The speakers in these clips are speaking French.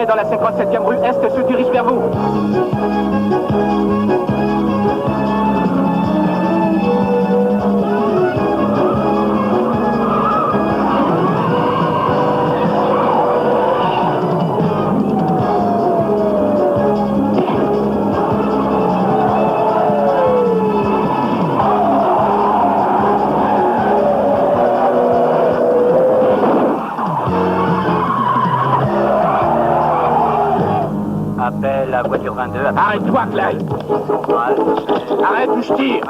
Entrez dans la 57e rue Est, se dirige vers vous. Appelle la voiture 22. Arrête-toi, Clyde. Arrête ou je tire.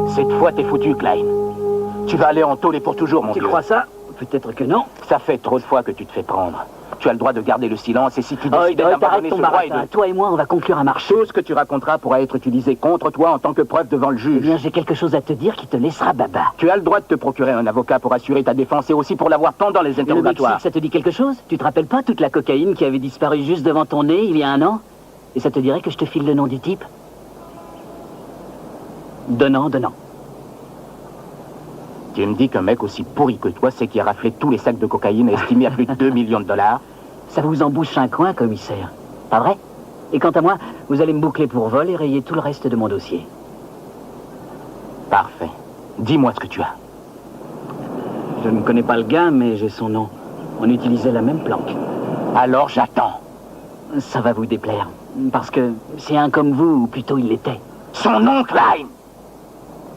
Cette fois, t'es foutu, Clyde. Tu vas aller en tôle et pour toujours, mon vieux. Tu crois ça? Peut-être que non. Ça fait trop de fois que tu te fais prendre. Tu as le droit de garder le silence et si tu décides d'abandonner ce droit et de... Toi et moi, on va conclure un marché. Tout ce que tu raconteras pourra être utilisé contre toi en tant que preuve devant le juge. Eh bien, j'ai quelque chose à te dire qui te laissera baba. Tu as le droit de te procurer un avocat pour assurer ta défense et aussi pour l'avoir pendant les interrogatoires. Le Mexique, ça te dit quelque chose? Tu te rappelles pas toute la cocaïne qui avait disparu juste devant ton nez il y a 1 an? Et ça te dirait que je te file le nom du type? Donnant. Tu me dis qu'un mec aussi pourri que toi sait qui a raflé tous les sacs de cocaïne estimés à plus de 2 millions de dollars? Ça vous embouche un coin, commissaire. Pas vrai? Et quant à moi, vous allez me boucler pour vol et rayer tout le reste de mon dossier. Parfait. Dis-moi ce que tu as. Je ne connais pas le gars, mais j'ai son nom. On utilisait la même planque. Alors j'attends. Ça va vous déplaire. Parce que c'est un comme vous, ou plutôt il l'était. Son nom, Klein!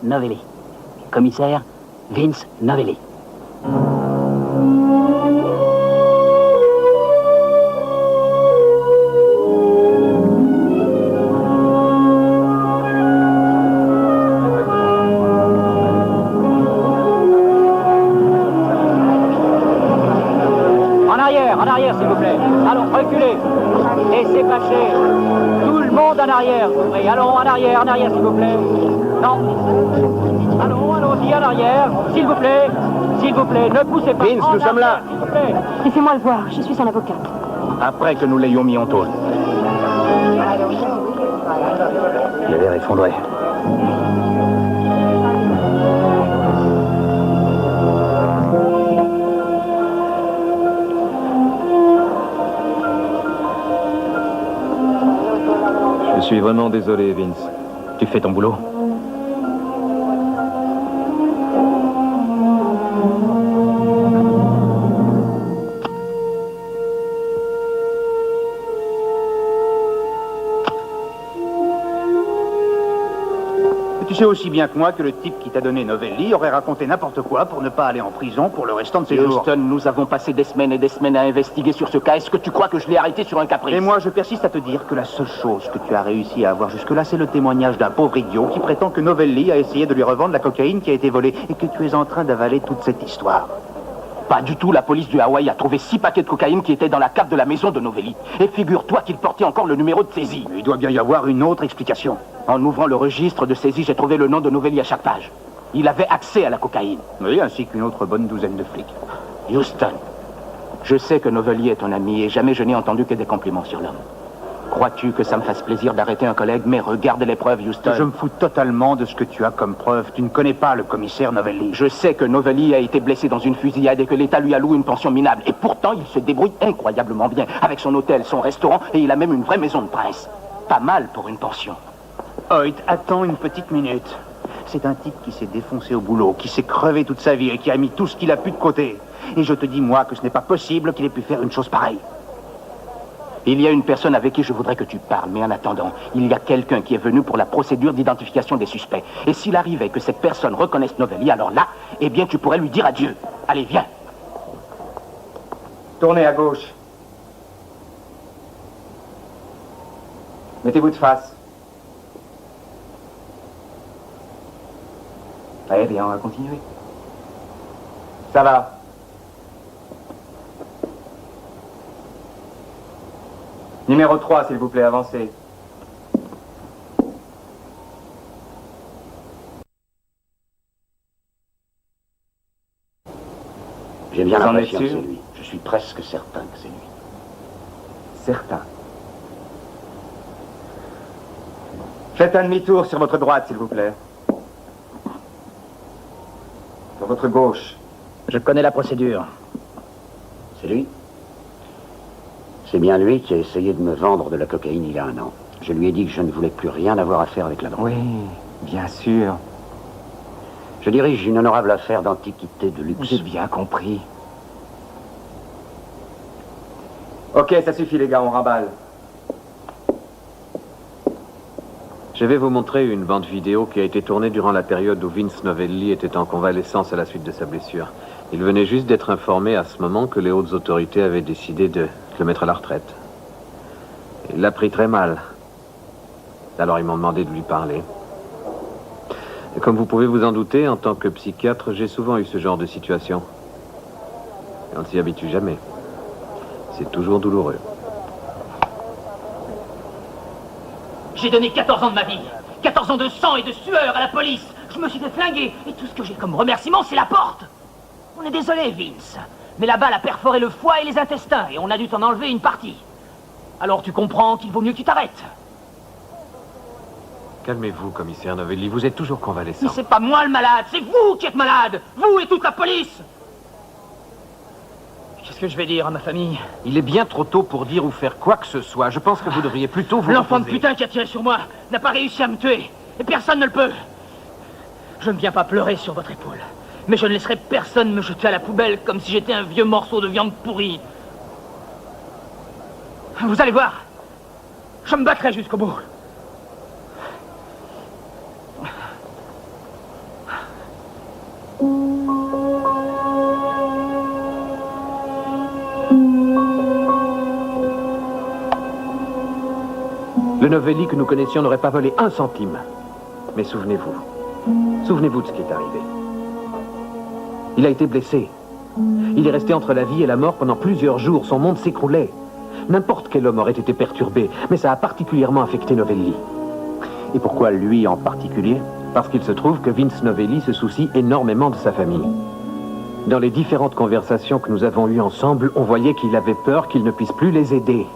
Novelli. Commissaire Vince Novelli. En arrière, s'il vous plaît. Allons, reculez. Laissez passer. Tout le monde en arrière. Oui, allons, en arrière, s'il vous plaît. Non. Allons-y, en arrière. S'il vous plaît. S'il vous plaît, ne poussez pas. Vince, nous sommes là. S'il vous plaît. Laissez-moi le voir, je suis son avocat. Après que nous l'ayons mis en tôle. Il a l'air effondré. Je suis vraiment désolé, Vince. Tu fais ton boulot. Tu sais aussi bien que moi que le type qui t'a donné Novelli aurait raconté n'importe quoi pour ne pas aller en prison pour le restant de ses jours. Houston, nous avons passé des semaines et des semaines à investiguer sur ce cas. Est-ce que tu crois que je l'ai arrêté sur un caprice? Et moi, je persiste à te dire que la seule chose que tu as réussi à avoir jusque-là, c'est le témoignage d'un pauvre idiot qui prétend que Novelli a essayé de lui revendre la cocaïne qui a été volée et que tu es en train d'avaler toute cette histoire. Pas du tout. La police du Hawaï a trouvé 6 paquets de cocaïne qui étaient dans la cave de la maison de Novelli. Et figure-toi qu'il portait encore le numéro de saisie. Il doit bien y avoir une autre explication. En ouvrant le registre de saisie, j'ai trouvé le nom de Novelli à chaque page. Il avait accès à la cocaïne. Oui, ainsi qu'une autre bonne douzaine de flics. Houston, je sais que Novelli est ton ami et jamais je n'ai entendu que des compliments sur l'homme. Crois-tu que ça me fasse plaisir d'arrêter un collègue? Mais regarde les preuves, Houston. Je me fous totalement de ce que tu as comme preuve. Tu ne connais pas le commissaire Novelli. Je sais que Novelli a été blessé dans une fusillade et que l'État lui alloue une pension minable. Et pourtant, il se débrouille incroyablement bien avec son hôtel, son restaurant et il a même une vraie maison de presse. Pas mal pour une pension. Hoyt, attends une petite minute. C'est un type qui s'est défoncé au boulot, qui s'est crevé toute sa vie et qui a mis tout ce qu'il a pu de côté. Et je te dis, moi, que ce n'est pas possible qu'il ait pu faire une chose pareille. Il y a une personne avec qui je voudrais que tu parles, mais en attendant, il y a quelqu'un qui est venu pour la procédure d'identification des suspects. Et s'il arrivait que cette personne reconnaisse Novelli, alors là, eh bien, tu pourrais lui dire adieu. Allez, viens. Tournez à gauche. Mettez-vous de face. Allez, bien, on va continuer. Ça va. Numéro 3, s'il vous plaît, avancez. J'ai bien Vous en l'impression que êtes sûr? c'est lui. Je suis presque certain que c'est lui. Certain. Faites un demi-tour sur votre droite, s'il vous plaît. Sur votre gauche. Je connais la procédure. C'est lui? C'est bien lui qui a essayé de me vendre de la cocaïne il y a 1 an. Je lui ai dit que je ne voulais plus rien avoir à faire avec la drogue. Oui, bien sûr. Je dirige une honorable affaire d'antiquité de luxe. J'ai bien compris. Ok, ça suffit les gars, on remballe. Je vais vous montrer une bande vidéo qui a été tournée durant la période où Vince Novelli était en convalescence à la suite de sa blessure. Il venait juste d'être informé à ce moment que les hautes autorités avaient décidé de le mettre à la retraite. Il l'a pris très mal. Alors ils m'ont demandé de lui parler. Et comme vous pouvez vous en douter, en tant que psychiatre, j'ai souvent eu ce genre de situation. Et on ne s'y habitue jamais. C'est toujours douloureux. J'ai donné 14 ans de ma vie. 14 ans de sang et de sueur à la police. Je me suis fait flinguer. Et tout ce que j'ai comme remerciement, c'est la porte. On est désolé, Vince. Mais la balle a perforé le foie et les intestins. Et on a dû t'en enlever une partie. Alors tu comprends qu'il vaut mieux que tu t'arrêtes. Calmez-vous, commissaire Novelli. Vous êtes toujours convalescent. Mais c'est pas moi le malade. C'est vous qui êtes malade. Vous et toute la police. Qu'est-ce que je vais dire à ma famille? Il est bien trop tôt pour dire ou faire quoi que ce soit. Je pense que vous devriez plutôt vous L'enfant de reposer. putain qui a tiré sur moi n'a pas réussi à me tuer. Et personne ne le peut. Je ne viens pas pleurer sur votre épaule. Mais je ne laisserai personne me jeter à la poubelle comme si j'étais un vieux morceau de viande pourrie. Vous allez voir. Je me battrai jusqu'au bout. Le Novelli que nous connaissions n'aurait pas volé 1 centime. Mais souvenez-vous de ce qui est arrivé. Il a été blessé. Il est resté entre la vie et la mort pendant plusieurs jours. Son monde s'écroulait. N'importe quel homme aurait été perturbé, mais ça a particulièrement affecté Novelli. Et pourquoi lui en particulier? Parce qu'il se trouve que Vince Novelli se soucie énormément de sa famille. Dans les différentes conversations que nous avons eues ensemble, on voyait qu'il avait peur qu'il ne puisse plus les aider.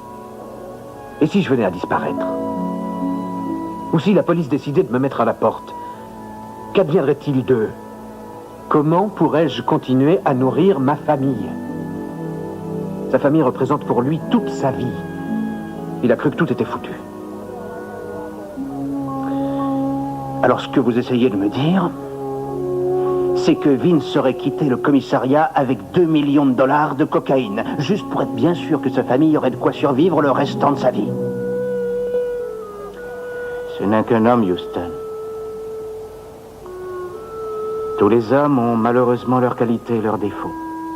Et si je venais à disparaître? Ou si la police décidait de me mettre à la porte? Qu'adviendrait-il d'eux? Comment pourrais-je continuer à nourrir ma famille? Sa famille représente pour lui toute sa vie. Il a cru que tout était foutu. Alors ce que vous essayez de me dire, c'est que Vince aurait quitté le commissariat avec 2 millions de dollars de cocaïne, juste pour être bien sûr que sa famille aurait de quoi survivre le restant de sa vie. Ce n'est qu'un homme, Houston. Tous les hommes ont malheureusement leurs qualités et leurs défauts.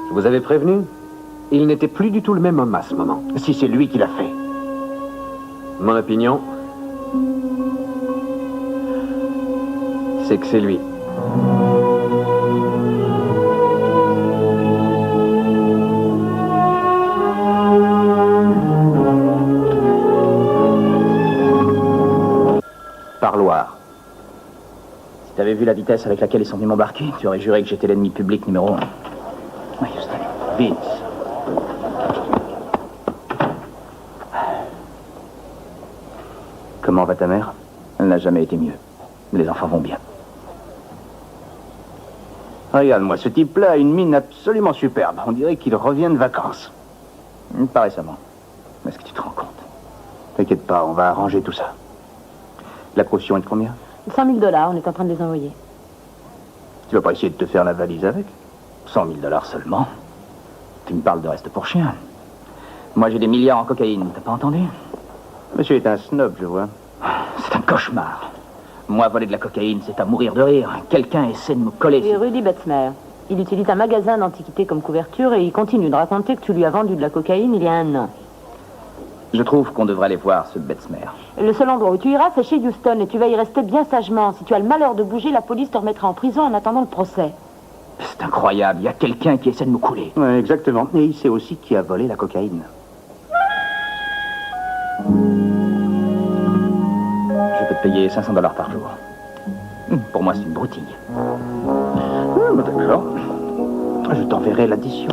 Je vous avais prévenu, il n'était plus du tout le même homme à ce moment. Si c'est lui qui l'a fait. Mon opinion, c'est que c'est lui. Parloir. Si t'avais vu la vitesse avec laquelle ils sont venus m'embarquer, tu aurais juré que j'étais l'ennemi public numéro 1. Oui, Houston. Vince. Comment va ta mère? Elle n'a jamais été mieux. Les enfants vont bien. Regarde-moi, ce type-là a une mine absolument superbe. On dirait qu'il revient de vacances. Pas récemment. Est-ce que tu te rends compte? T'inquiète pas, on va arranger tout ça. La caution est de combien? 100 000 $, on est en train de les envoyer. Tu vas pas essayer de te faire la valise avec? 100 000 $ seulement? Tu me parles de reste pour chien. Moi, j'ai des milliards en cocaïne, t'as pas entendu? Monsieur est un snob, je vois. C'est un cauchemar. Moi, voler de la cocaïne, c'est à mourir de rire. Quelqu'un essaie de me coller. C'est Rudy Betzmer. Il utilise un magasin d'antiquités comme couverture et il continue de raconter que tu lui as vendu de la cocaïne il y a 1 an. Je trouve qu'on devrait aller voir ce Betzmer. Le seul endroit où tu iras, c'est chez Houston et tu vas y rester bien sagement. Si tu as le malheur de bouger, la police te remettra en prison en attendant le procès. C'est incroyable, il y a quelqu'un qui essaie de me couler. Ouais, exactement. Et il sait aussi qui a volé la cocaïne. Je peux te payer 500 $ par jour. Pour moi, c'est une broutille. D'accord. Je t'enverrai l'addition.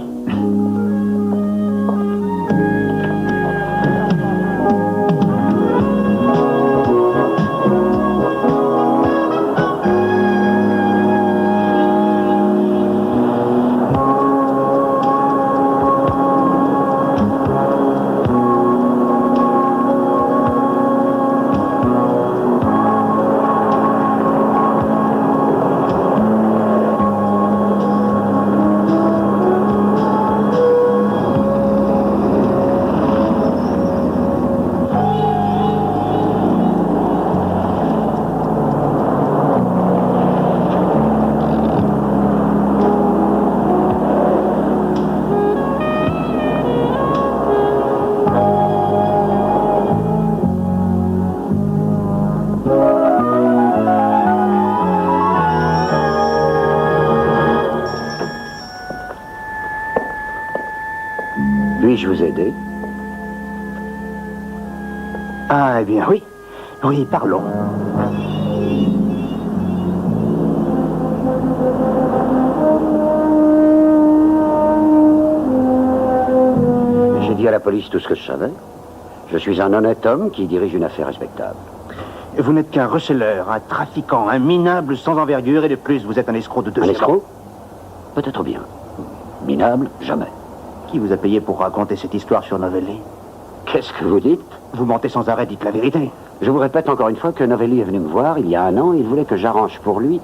Puis-je vous aider? Ah, eh bien, oui. Oui, parlons. J'ai dit à la police tout ce que je savais. Je suis un honnête homme qui dirige une affaire respectable. Vous n'êtes qu'un receleur, un trafiquant, un minable sans envergure, et de plus, vous êtes un escroc de 2 Un escroc? Peut-être bien. Minable, jamais. Qui vous a payé pour raconter cette histoire sur Novelli? Qu'est-ce que vous dites? Vous mentez sans arrêt, dites la vérité. Je vous répète encore une fois que Novelli est venu me voir il y a 1 an et il voulait que j'arrange pour lui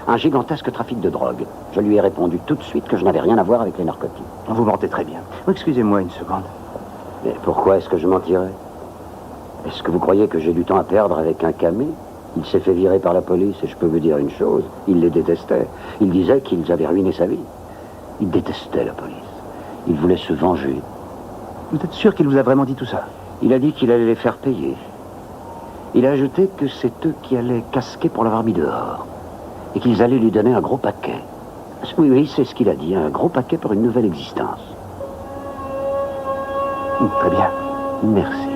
un gigantesque trafic de drogue. Je lui ai répondu tout de suite que je n'avais rien à voir avec les narcotiques. Vous mentez très bien. Excusez-moi une seconde. Mais pourquoi est-ce que je mentirais? Est-ce que vous croyez que j'ai du temps à perdre avec un camé? Il s'est fait virer par la police et je peux vous dire une chose, il les détestait. Il disait qu'ils avaient ruiné sa vie. Il détestait la police. Il voulait se venger. Vous êtes sûr qu'il vous a vraiment dit tout ça? Il a dit qu'il allait les faire payer. Il a ajouté que c'est eux qui allaient casquer pour l'avoir mis dehors. Et qu'ils allaient lui donner un gros paquet. Oui, oui, c'est ce qu'il a dit, un gros paquet pour une nouvelle existence. Très bien. Merci.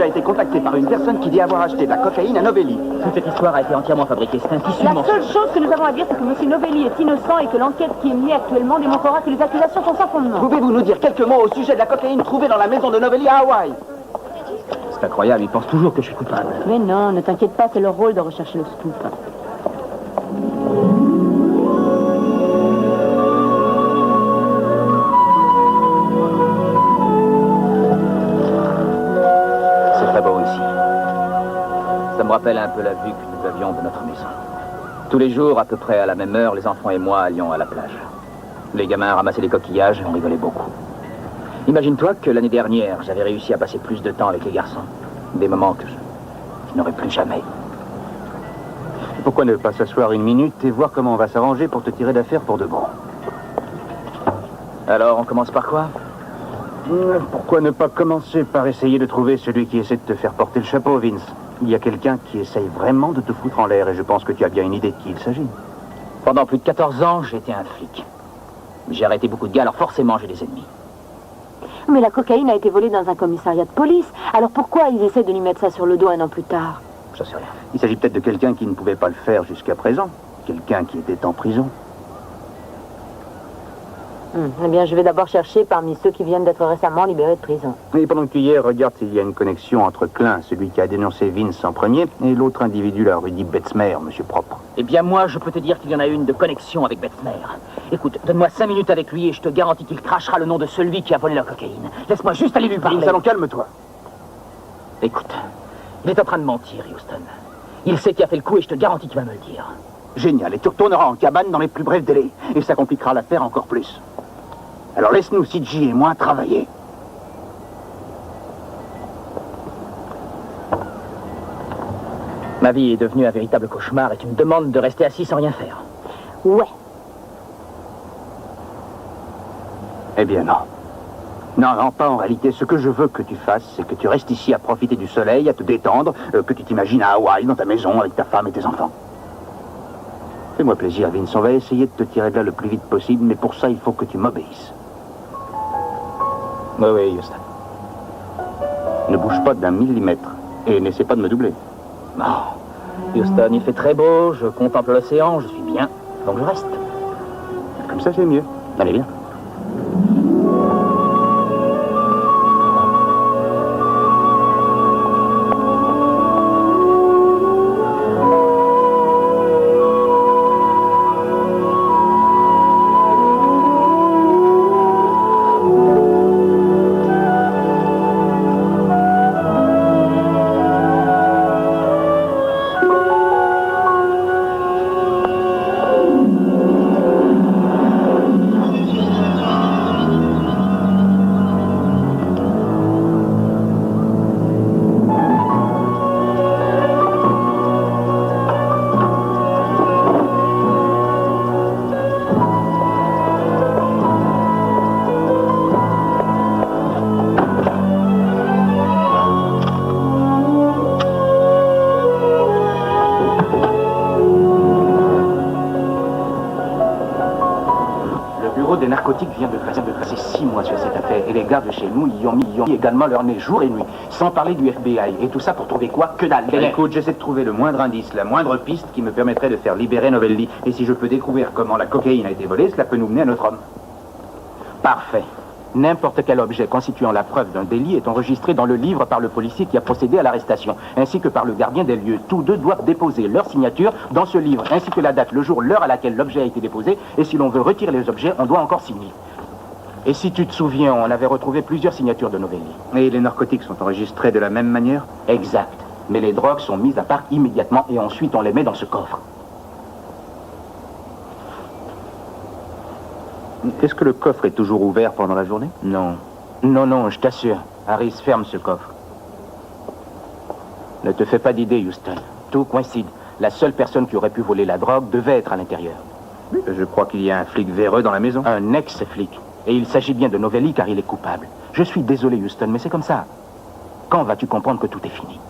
A été contacté par une personne qui dit avoir acheté de la cocaïne à Novelli. Toute cette histoire a été entièrement fabriquée. C'est un tissu La mensuel. seule chose que nous avons à dire, c'est que M. Novelli est innocent et que l'enquête qui est menée actuellement démontrera que les accusations sont sans fondement. Pouvez-vous nous dire quelques mots au sujet de la cocaïne trouvée dans la maison de Novelli à Hawaï? C'est incroyable, ils pensent toujours que je suis coupable. Mais non, ne t'inquiète pas, c'est leur rôle de rechercher le scoop. Ça me rappelle un peu la vue que nous avions de notre maison. Tous les jours, à peu près à la même heure, les enfants et moi allions à la plage. Les gamins ramassaient les coquillages et on rigolait beaucoup. Imagine-toi que l'année dernière, j'avais réussi à passer plus de temps avec les garçons. Des moments que je n'aurai plus jamais. Pourquoi ne pas s'asseoir une minute et voir comment on va s'arranger pour te tirer d'affaire pour de bon? Alors, on commence par quoi? Pourquoi ne pas commencer par essayer de trouver celui qui essaie de te faire porter le chapeau, Vince? Il y a quelqu'un qui essaye vraiment de te foutre en l'air et je pense que tu as bien une idée de qui il s'agit. Pendant plus de 14 ans, j'étais un flic. J'ai arrêté beaucoup de gars, alors forcément j'ai des ennemis. Mais la cocaïne a été volée dans un commissariat de police. Alors pourquoi ils essaient de lui mettre ça sur le dos 1 an plus tard? Je sais rien. Il s'agit peut-être de quelqu'un qui ne pouvait pas le faire jusqu'à présent. Quelqu'un qui était en prison. Eh bien, je vais d'abord chercher parmi ceux qui viennent d'être récemment libérés de prison. Et pendant que tu y es, regarde s'il y a une connexion entre Klein, celui qui a dénoncé Vince en premier, et l'autre individu, là, Rudy Betzmer, monsieur propre. Eh bien, moi, je peux te dire qu'il y en a une de connexion avec Betzmer. Écoute, donne-moi 5 minutes avec lui et je te garantis qu'il crachera le nom de celui qui a volé la cocaïne. Laisse-moi juste aller lui parler. Vince, allons, calme-toi. Écoute, il est en train de mentir, Houston. Il sait qui a fait le coup et je te garantis qu'il va me le dire. Génial, et tu retourneras en cabane dans les plus brefs délais. Et ça compliquera l'affaire encore plus. Alors laisse-nous, CJ et moi, travailler. Ma vie est devenue un véritable cauchemar et tu me demandes de rester assis sans rien faire. Ouais. Eh bien, non. Non, non, pas en réalité. Ce que je veux que tu fasses, c'est que tu restes ici à profiter du soleil, à te détendre, que tu t'imagines à Hawaï, dans ta maison, avec ta femme et tes enfants. Fais-moi plaisir, Vince. On va essayer de te tirer de là le plus vite possible, mais pour ça, il faut que tu m'obéisses. Oui, oui, Houston. Ne bouge pas d'1 millimètre. Et n'essaie pas de me doubler. Non. Houston, il fait très beau, je contemple l'océan, je suis bien, donc je reste. Comme ça, c'est mieux. Allez, bien. narcotique vient de passer 6 mois sur cette affaire. Et les gardes de chez nous y ont mis également leur nez jour et nuit. Sans parler du FBI. Et tout ça pour trouver quoi? Que dalle. Écoute, j'essaie de trouver le moindre indice, la moindre piste qui me permettrait de faire libérer Novelli. Et si je peux découvrir comment la cocaïne a été volée, cela peut nous mener à notre homme. Parfait. N'importe quel objet constituant la preuve d'un délit est enregistré dans le livre par le policier qui a procédé à l'arrestation, ainsi que par le gardien des lieux. Tous deux doivent déposer leur signature dans ce livre, ainsi que la date, le jour, l'heure à laquelle l'objet a été déposé, et si l'on veut retirer les objets, on doit encore signer. Et si tu te souviens, on avait retrouvé plusieurs signatures de Novelli. Et les narcotiques sont enregistrés de la même manière? Exact. Mais les drogues sont mises à part immédiatement et ensuite on les met dans ce coffre. Est-ce que le coffre est toujours ouvert pendant la journée? Non. Non, je t'assure. Harris ferme ce coffre. Ne te fais pas d'idée, Houston. Tout coïncide. La seule personne qui aurait pu voler la drogue devait être à l'intérieur. Je crois qu'il y a un flic véreux dans la maison. Un ex-flic. Et il s'agit bien de Novelli car il est coupable. Je suis désolé, Houston, mais c'est comme ça. Quand vas-tu comprendre que tout est fini?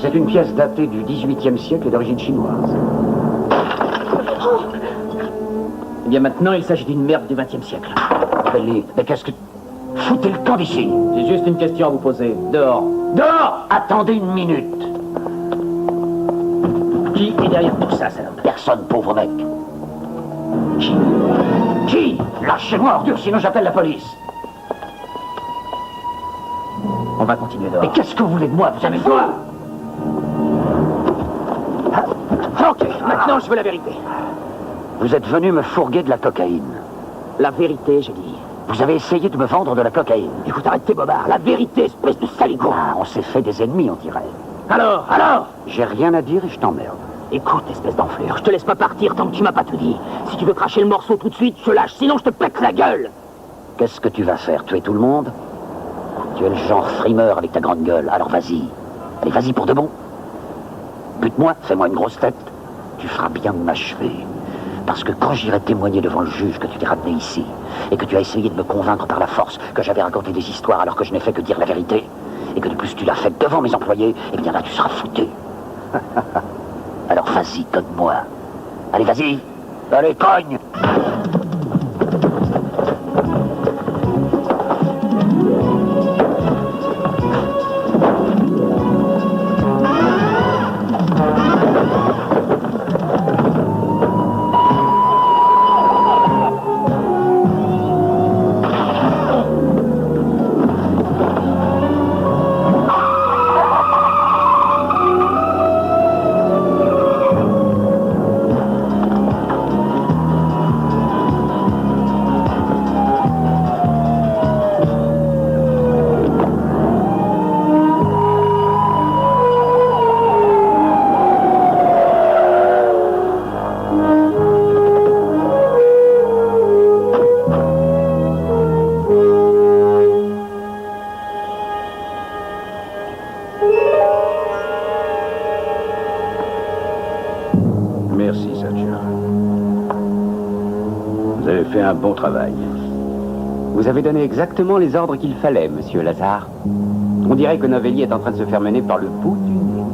C'est une pièce datée du XVIIIe siècle et d'origine chinoise. Eh bien maintenant, il s'agit d'une merde du XXe siècle. Mais qu'est-ce que... Foutez le camp d'ici! J'ai juste une question à vous poser. Dehors. Dehors! Attendez une minute! Qui est derrière tout ça, salope? Personne, pauvre mec. Qui? Lâchez-moi, ordure, sinon j'appelle la police. On va continuer dehors. Mais qu'est-ce que vous voulez de moi? Vous avez quoi? Ok, maintenant je veux la vérité. Vous êtes venu me fourguer de la cocaïne. La vérité, j'ai dit. Vous avez essayé de me vendre de la cocaïne. Écoute, arrête tes bobards. La vérité, espèce de saligo. Ah, on s'est fait des ennemis, on dirait. Alors? J'ai rien à dire et je t'emmerde. Écoute, espèce d'enflure, je te laisse pas partir tant que tu m'as pas tout dit. Si tu veux cracher le morceau tout de suite, je te lâche, sinon je te pète la gueule. Qu'est-ce que tu vas faire? Tuer tout le monde? Tu es le genre frimeur avec ta grande gueule, alors vas-y. Allez, vas-y pour de bon. Bute-moi, fais-moi une grosse tête. Tu feras bien de m'achever. Parce que quand j'irai témoigner devant le juge que tu t'es ramené ici, et que tu as essayé de me convaincre par la force que j'avais raconté des histoires alors que je n'ai fait que dire la vérité, et que de plus tu l'as fait devant mes employés, eh bien là tu seras foutu. Alors vas-y, donne-moi. Allez, vas-y. Allez, cogne. Merci, Sergio. Vous avez fait un bon travail. Vous avez donné exactement les ordres qu'il fallait, monsieur Lazare. On dirait que Novelli est en train de se faire mener par le bout du nez.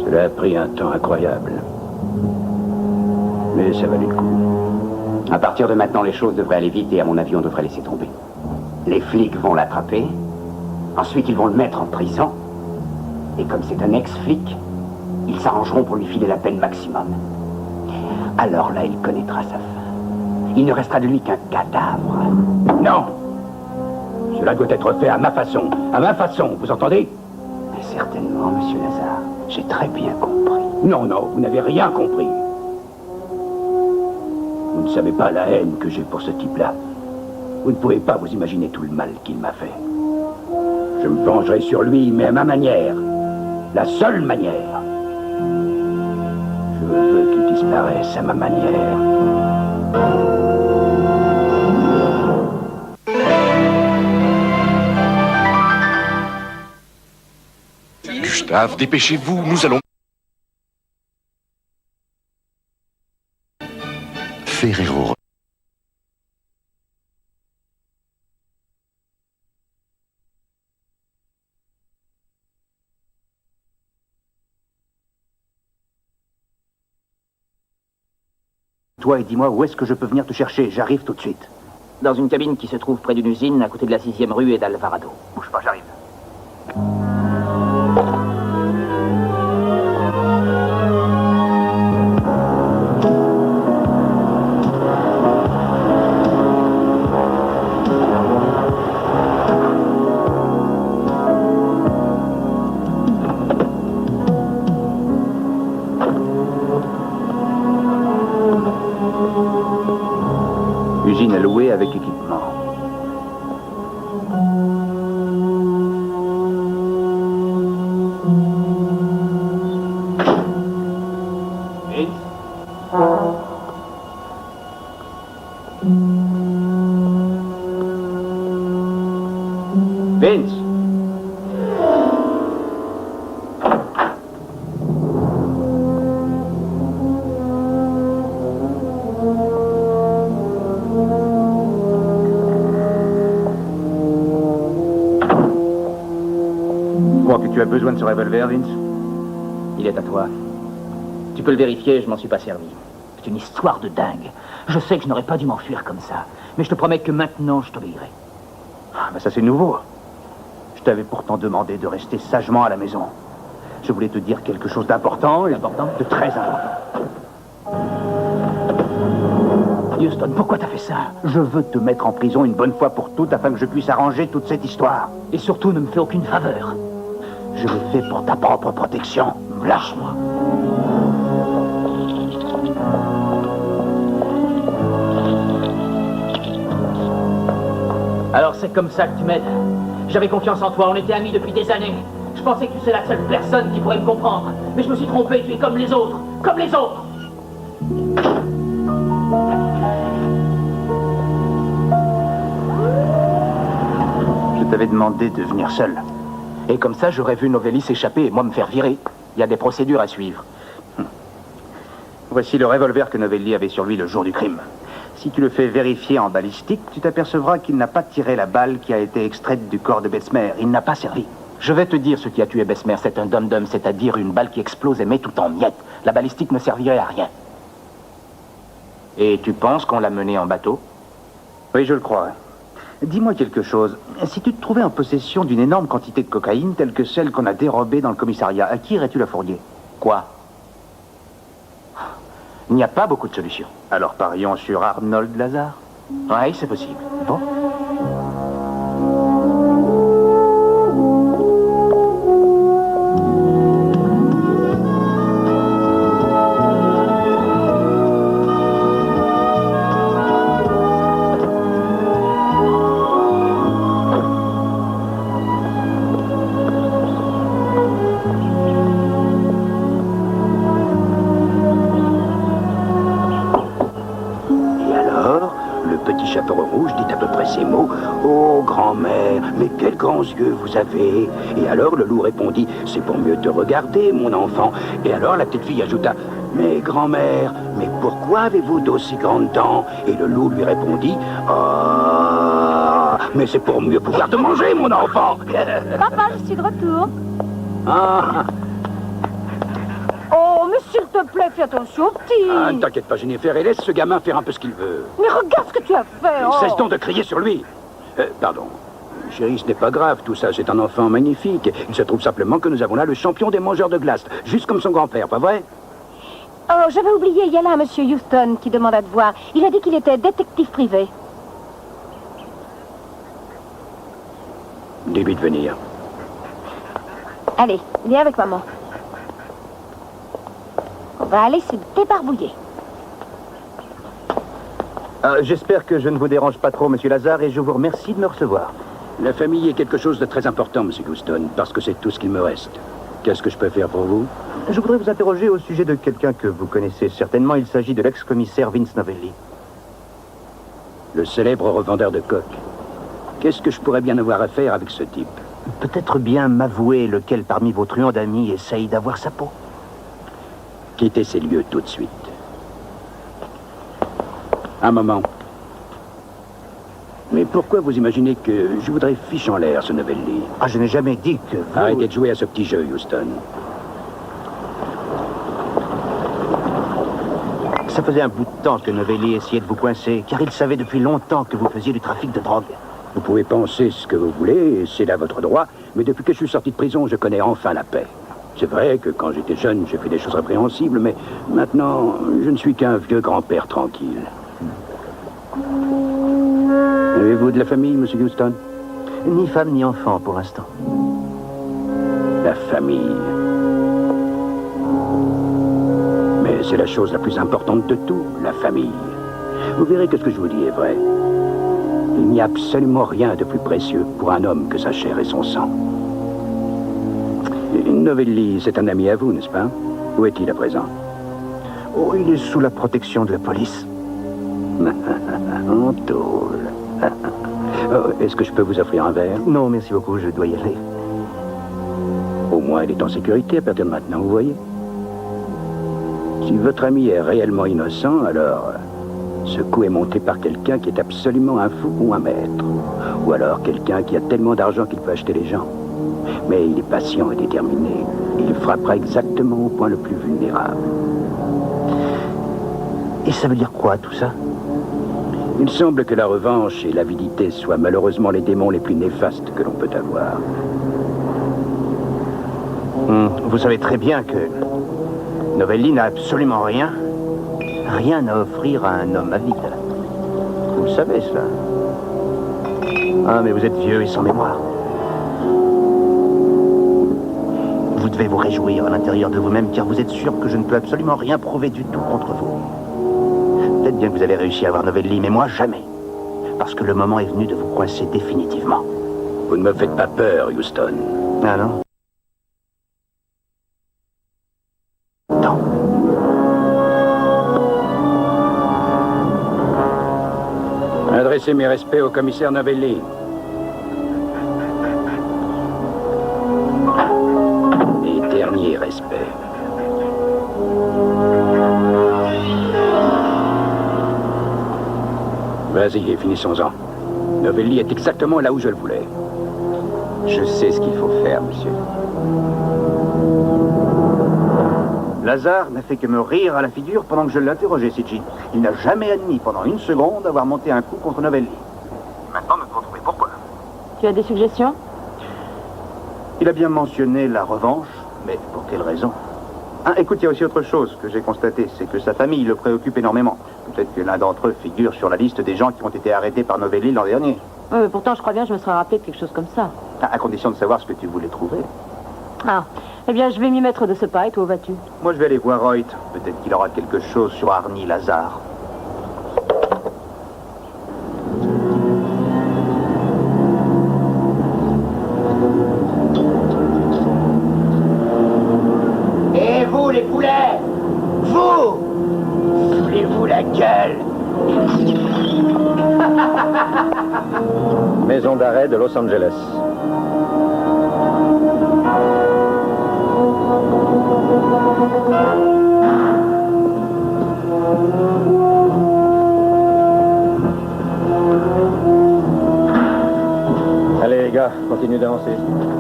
Cela a pris un temps incroyable. Mais ça valait le coup. À partir de maintenant, les choses devraient aller vite et à mon avis, on devrait laisser tomber. Les flics vont l'attraper. Ensuite, ils vont le mettre en prison. Et comme c'est un ex-flic, ils s'arrangeront pour lui filer la peine maximum. Alors là, il connaîtra sa fin. Il ne restera de lui qu'un cadavre. Non! Cela doit être fait à ma façon. À ma façon, vous entendez? Mais certainement, monsieur Lazare. J'ai très bien compris. Non, vous n'avez rien compris. Vous ne savez pas la haine que j'ai pour ce type-là. Vous ne pouvez pas vous imaginer tout le mal qu'il m'a fait. Je me vengerai sur lui, mais à ma manière. La seule manière. Je veux qu'il disparaisse à ma manière. Gustave, dépêchez-vous, nous allons... Ferrero. Toi et dis-moi où est-ce que je peux venir te chercher. J'arrive tout de suite. Dans une cabine qui se trouve près d'une usine, à côté de la 6e rue et d'Alvarado. Bouge pas, j'arrive. Usine à louer avec équipement. Vince. Tu as besoin de ce revolver, Vince? Il est à toi. Tu peux le vérifier, je m'en suis pas servi. C'est une histoire de dingue. Je sais que je n'aurais pas dû m'enfuir comme ça. Mais je te promets que maintenant, je t'obéirai. Ah, ben ça c'est nouveau. Je t'avais pourtant demandé de rester sagement à la maison. Je voulais te dire quelque chose d'important et de très important. Houston, pourquoi t'as fait ça? Je veux te mettre en prison une bonne fois pour toutes afin que je puisse arranger toute cette histoire. Et surtout, ne me fais aucune faveur. Je le fais pour ta propre protection. Lâche-moi. Alors c'est comme ça que tu m'aides. J'avais confiance en toi, on était amis depuis des années. Je pensais que tu serais la seule personne qui pourrait me comprendre. Mais je me suis trompé, tu es comme les autres. Comme les autres. Je t'avais demandé de venir seul. Et comme ça, j'aurais vu Novelli s'échapper et moi me faire virer. Il y a des procédures à suivre. Voici le revolver que Novelli avait sur lui le jour du crime. Si tu le fais vérifier en balistique, tu t'apercevras qu'il n'a pas tiré la balle qui a été extraite du corps de Besmer. Il n'a pas servi. Je vais te dire ce qui a tué Besmer. C'est un dum-dum, c'est-à-dire une balle qui explose et met tout en miettes. La balistique ne servirait à rien. Et tu penses qu'on l'a mené en bateau? Oui, je le crois. Dis-moi quelque chose. Si tu te trouvais en possession d'une énorme quantité de cocaïne, telle que celle qu'on a dérobée dans le commissariat, à qui irais-tu la fourguer? Quoi? Il n'y a pas beaucoup de solutions. Alors parions sur Arnold Lazare? Oui, c'est possible. Bon. Oh, grand-mère, mais quels grands yeux vous avez. Et alors le loup répondit, c'est pour mieux te regarder, mon enfant. Et alors la petite fille ajouta, mais grand-mère, mais pourquoi avez-vous d'aussi grandes dents? Et le loup lui répondit, ah, mais c'est pour mieux pouvoir te manger, mon enfant. Papa, je suis de retour. Ah, Oh, mais s'il te plaît, fais attention, petit. ah, ne t'inquiète pas, Jennifer, et laisse ce gamin faire un peu ce qu'il veut. Mais regarde ce que tu as fait. Oh. Cesse donc de crier sur lui. Pardon. Chérie, ce n'est pas grave, tout ça, c'est un enfant magnifique. Il se trouve simplement que nous avons là le champion des mangeurs de glace, juste comme son grand-père, pas vrai? Oh, j'avais oublié, il y a là un monsieur Houston qui demande à te voir. Il a dit qu'il était détective privé. Dis-lui de venir. Allez, viens avec maman. On va aller se débarbouiller. J'espère que je ne vous dérange pas trop, monsieur Lazare, et je vous remercie de me recevoir. La famille est quelque chose de très important, monsieur Houston, parce que c'est tout ce qu'il me reste. Qu'est-ce que je peux faire pour vous? Je voudrais vous interroger au sujet de quelqu'un que vous connaissez certainement. Il s'agit de l'ex-commissaire Vince Novelli. Le célèbre revendeur de coques. Qu'est-ce que je pourrais bien avoir à faire avec ce type? Peut-être bien m'avouer lequel parmi vos truands d'amis essaye d'avoir sa peau. Quittez ces lieux tout de suite. Un moment. Mais pourquoi vous imaginez que je voudrais fiche en l'air ce Novelli? Ah, je n'ai jamais dit que vous... Arrêtez de jouer à ce petit jeu, Houston. Ça faisait un bout de temps que Novelli essayait de vous coincer, car il savait depuis longtemps que vous faisiez du trafic de drogue. Vous pouvez penser ce que vous voulez, c'est là votre droit, mais depuis que je suis sorti de prison, je connais enfin la paix. C'est vrai que quand j'étais jeune, j'ai fait des choses répréhensibles, mais maintenant, je ne suis qu'un vieux grand-père tranquille. Avez-vous de la famille, monsieur Houston? Ni femme ni enfant pour l'instant. La famille. Mais c'est la chose la plus importante de tout, la famille. Vous verrez que ce que je vous dis est vrai. Il n'y a absolument rien de plus précieux pour un homme que sa chair et son sang. Novelli, c'est un ami à vous, n'est-ce pas? Où est-il à présent? Oh, il est sous la protection de la police. En tôle. Oh, est-ce que je peux vous offrir un verre? Non, merci beaucoup, je dois y aller. Au moins, il est en sécurité à partir de maintenant, vous voyez? Si votre ami est réellement innocent, alors... ce coup est monté par quelqu'un qui est absolument un fou ou un maître. Ou alors quelqu'un qui a tellement d'argent qu'il peut acheter les gens. Mais il est patient et déterminé. Il frappera exactement au point le plus vulnérable. Et ça veut dire quoi, tout ça? Il semble que la revanche et l'avidité soient malheureusement les démons les plus néfastes que l'on peut avoir. Vous savez très bien que Novelli n'a absolument rien à offrir à un homme avide. Vous le savez, cela. Ah, mais vous êtes vieux et sans mémoire. Vous devez vous réjouir à l'intérieur de vous-même, car vous êtes sûr que je ne peux absolument rien prouver du tout contre vous. Peut-être bien que vous avez réussi à avoir Novelli, mais moi, jamais. Parce que le moment est venu de vous coincer définitivement. Vous ne me faites pas peur, Houston. Ah non? Non. Adressez mes respects au commissaire Novelli. Et dernier respect. Vas-y, et finissons-en. Novelli est exactement là où je le voulais. Je sais ce qu'il faut faire, monsieur. Lazare n'a fait que me rire à la figure pendant que je l'interrogeais, CG. Il n'a jamais admis pendant une seconde avoir monté un coup contre Novelli. Maintenant, nous devons trouver pourquoi. Tu as des suggestions? Il a bien mentionné la revanche, mais pour quelle raison? Ah, écoute, il y a aussi autre chose que j'ai constaté, c'est que sa famille le préoccupe énormément. Peut-être que l'un d'entre eux figure sur la liste des gens qui ont été arrêtés par Novelli l'an dernier. Oui, mais pourtant, je crois bien que je me serais rappelé de quelque chose comme ça. Ah, à condition de savoir ce que tu voulais trouver. Ah, eh bien, je vais m'y mettre de ce pas, et toi, où vas-tu? Moi, je vais aller voir Reut. Peut-être qu'il aura quelque chose sur Arnie Lazare. Et vous, les poulets, vous, foulez-vous la gueule. Maison d'arrêt de Los Angeles. Allez les gars, continuez d'avancer.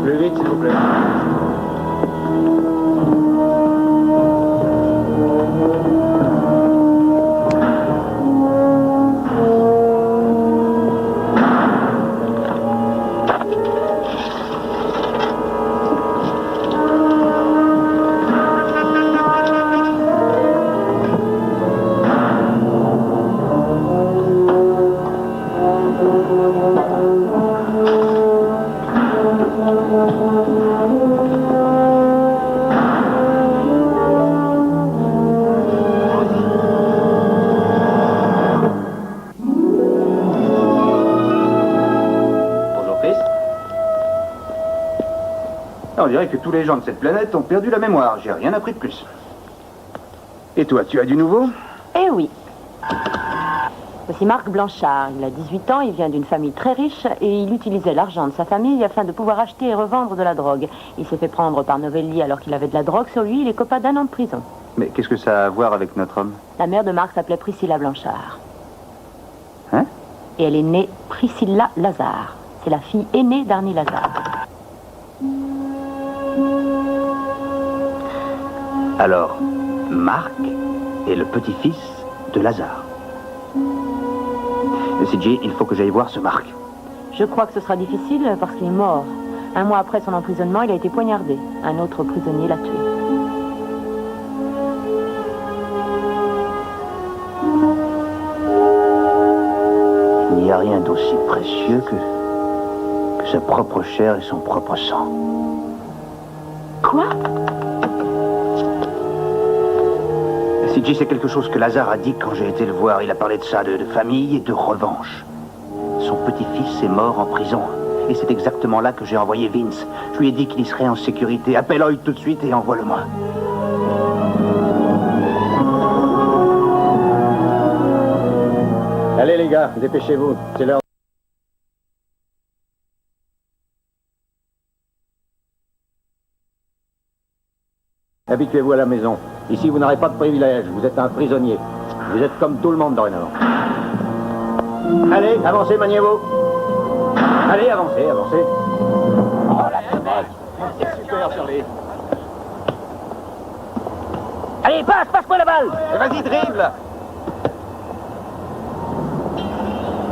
Plus vite s'il vous plaît. on dirait que tous les gens de cette planète ont perdu la mémoire. J'ai rien appris de plus. Et toi, tu as du nouveau? Eh oui. Voici Marc Blanchard. Il a 18 ans, il vient d'une famille très riche et il utilisait l'argent de sa famille afin de pouvoir acheter et revendre de la drogue. Il s'est fait prendre par Novelli alors qu'il avait de la drogue sur lui. Il est copain d'1 an de prison. Mais qu'est-ce que ça a à voir avec notre homme? La mère de Marc s'appelait Priscilla Blanchard. Hein? Et elle est née Priscilla Lazare. C'est la fille aînée d'Arnie Lazare. Alors, Marc est le petit-fils de Lazare. CJ, il faut que j'aille voir ce Marc. Je crois que ce sera difficile parce qu'il est mort. 1 mois après son emprisonnement, il a été poignardé. Un autre prisonnier l'a tué. Il n'y a rien d'aussi précieux que sa propre chair et son propre sang. Quoi? CJ, c'est quelque chose que Lazare a dit quand j'ai été le voir. Il a parlé de ça, de famille et de revanche. Son petit-fils est mort en prison. Et c'est exactement là que j'ai envoyé Vince. Je lui ai dit qu'il y serait en sécurité. Appelle Hoyt tout de suite et envoie-le-moi. Allez les gars, dépêchez-vous. C'est l'heure. Habituez-vous à la maison. Ici, vous n'aurez pas de privilèges. Vous êtes un prisonnier. Vous êtes comme tout le monde dorénavant. Allez, avancez, maniez-vous. Allez, avancez, avancez. Oh, la super, Charlie. Allez, passe-moi la balle. Et vas-y, dribble.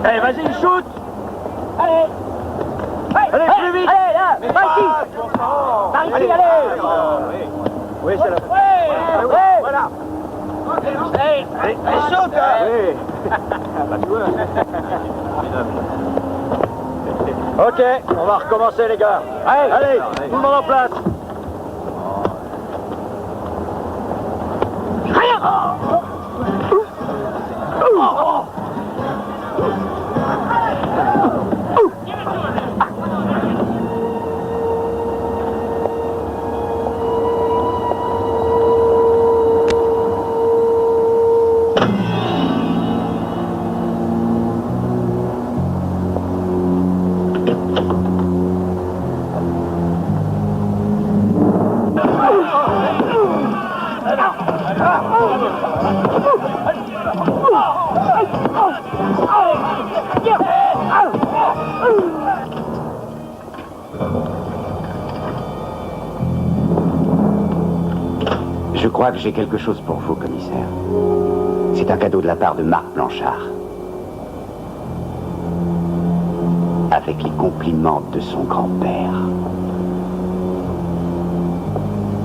Allez, vas-y, shoot. Allez. Allez, plus vite. Allez, là, par ici. Par ici, allez. Oui, c'est la... Voilà. Allez, saute. Ok, on va recommencer les gars. Allez, tout le monde en place. Je crois que j'ai quelque chose pour vous, commissaire. C'est un cadeau de la part de Marc Blanchard. Avec les compliments de son grand-père.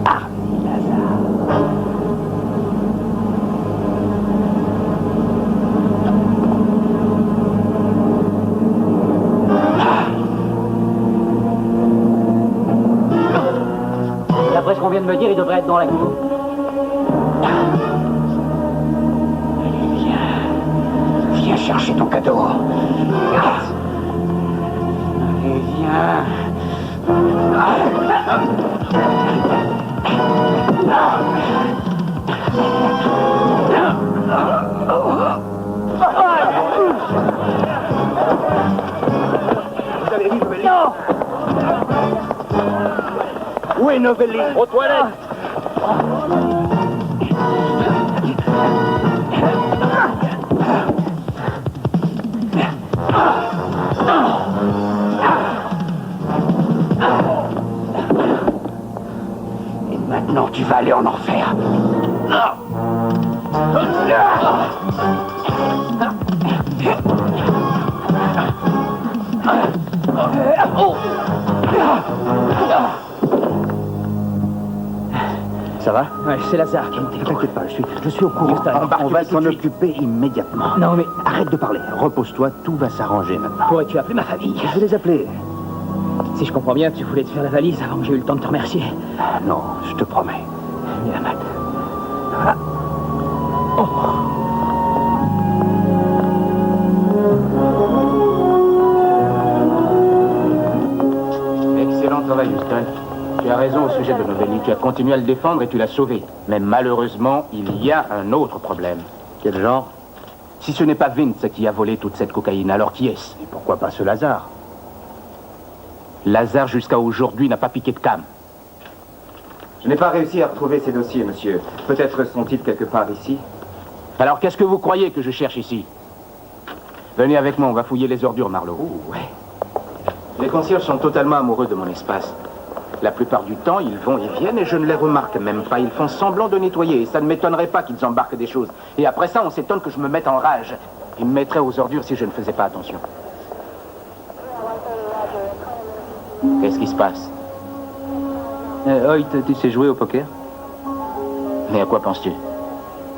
Arnie Lazare. D'après ce qu'on vient de me dire, il devrait être dans la cour. Viens chercher ton cadeau. Allez, viens. Vous avez vu Novelli? Non. Où est Novelli? Aux toilettes. Et maintenant, tu vas aller en enfer. Ça va? Ouais, c'est Lazare qui me Ne t'inquiète pas, je suis au courant. On va s'en occuper immédiatement. Non, mais Arrête de parler, repose-toi, tout va s'arranger maintenant. pourrais-tu appeler ma famille? Je vais les appeler. Si je comprends bien, tu voulais te faire la valise avant que j'ai eu le temps de te remercier. Non, je te promets. Viens, Matt. Excellent travail, Houston. Tu Tu as raison au sujet de Novelli. Tu as continué à le défendre et tu l'as sauvé. Mais malheureusement, il y a un autre problème. Quel genre? Si ce n'est pas Vince qui a volé toute cette cocaïne, alors qui est-ce? Et pourquoi pas ce Lazare? Lazare, jusqu'à aujourd'hui, n'a pas piqué de cam. Je n'ai pas réussi à retrouver ces dossiers, monsieur. Peut-être sont-ils quelque part ici? Alors qu'est-ce que vous croyez que je cherche ici? Venez avec moi, on va fouiller les ordures, Marlowe. Oh, ouais. Les concierges sont totalement amoureux de mon espace. La plupart du temps, ils vont et viennent et je ne les remarque même pas. Ils font semblant de nettoyer et ça ne m'étonnerait pas qu'ils embarquent des choses. Et après ça, on s'étonne que je me mette en rage. Ils me mettraient aux ordures si je ne faisais pas attention. Qu'est-ce qui se passe? Hoyt, tu sais jouer au poker? Mais à quoi penses-tu?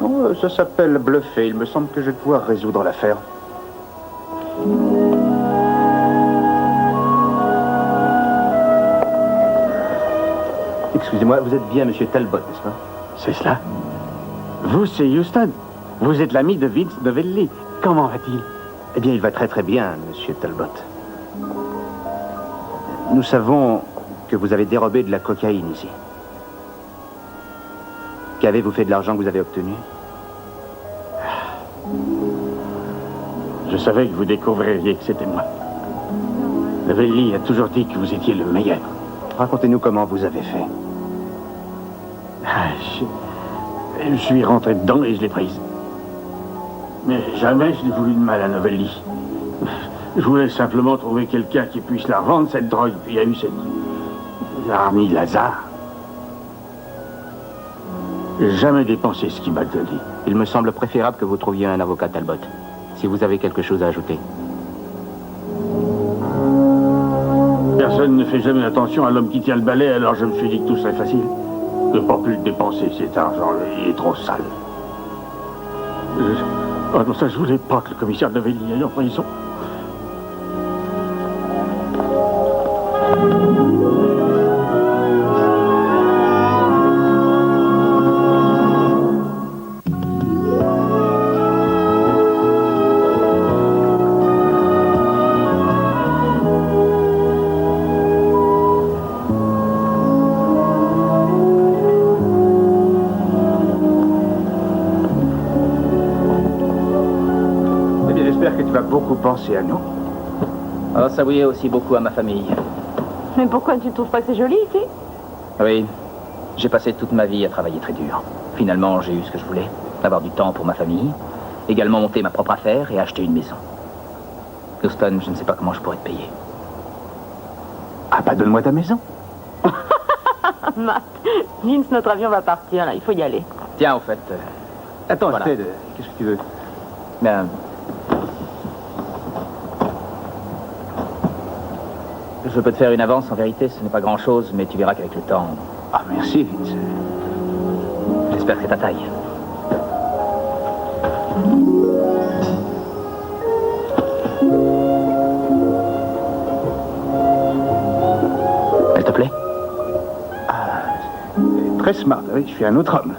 Oh, ça s'appelle bluffer. Il me semble que je vais pouvoir résoudre l'affaire. Excusez-moi, vous êtes bien Monsieur Talbot, n'est-ce pas? C'est cela? Vous, c'est Houston. Vous êtes l'ami de Vince Novelli. Comment va-t-il? Eh bien, il va très très bien, Monsieur Talbot. Nous savons que vous avez dérobé de la cocaïne ici. Qu'avez-vous fait de l'argent que vous avez obtenu? Je savais que vous découvririez que c'était moi. Novelli a toujours dit que vous étiez le meilleur. Racontez-nous comment vous avez fait. Je suis rentré dedans et je l'ai prise. Mais jamais je n'ai voulu de mal à Novelli. Je voulais simplement trouver quelqu'un qui puisse la revendre, cette drogue. Puis il y a eu cette... L'armée Lazare. J'ai jamais dépensé ce qu'il m'a donné. Il me semble préférable que vous trouviez un avocat, Talbot. Si vous avez quelque chose à ajouter. Personne ne fait jamais attention à l'homme qui tient le balai, alors je me suis dit que tout serait facile. De ne pas plus le dépenser, cet argent, il est trop sale. Ah non, ça, je voulais pas que le commissaire Novelli aille en prison. Beaucoup pensé à nous. Oh, ça oui, aussi beaucoup à ma famille. Mais pourquoi tu trouves pas que c'est joli ici? Oui, j'ai passé toute ma vie à travailler très dur. Finalement, j'ai eu ce que je voulais. Avoir du temps pour ma famille, également monter ma propre affaire et acheter une maison. Houston, je ne sais pas comment je pourrais te payer. Ah, bah donne-moi ta maison. Matt, Vince, notre avion va partir, là, il faut y aller. Tiens, au fait... Attends, voilà. Ted, qu'est-ce que tu veux? Ben... Je peux te faire une avance, en vérité, ce n'est pas grand-chose, mais tu verras qu'avec le temps... Ah, merci, Vince. J'espère que c'est ta taille. Elle te plaît? Ah, très smart, oui, je suis un autre homme.